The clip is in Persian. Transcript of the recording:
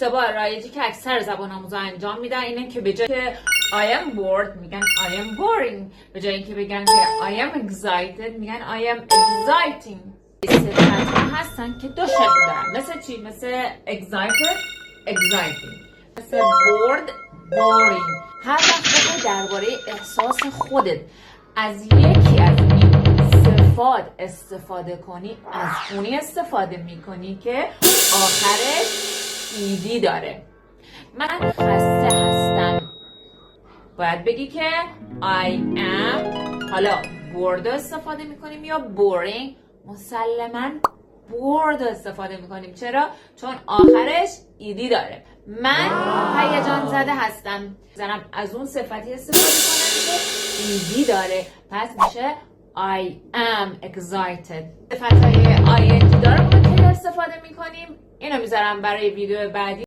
اشتباه رایجی که اکثر زبان آموزا انجام میدن اینه که به جای که I am bored میگن I am boring، به جای اینکه بگن که I am excited میگن I am exciting. صفت هستن که دو شکل دارن. مثل چی؟ مثل excited exciting، مثل bored boring. هر وقت که درباره احساس خودت از یکی از این صفات استفاده کنی، از اونی استفاده میکنی که آخرش ایدی داره. من خسته هستم، باید بگی که I am. حالا bored استفاده میکنیم یا boring؟ مسلماً bored استفاده میکنیم. چرا؟ چون آخرش ایدی داره. من هیجان زده هستم، زنم از اون صفتی استفاده کنم که ایدی داره، پس میشه I am excited. صفتهای ing داره ما که استفاده میکنیم اینو میذارم برای ویدیو بعدی.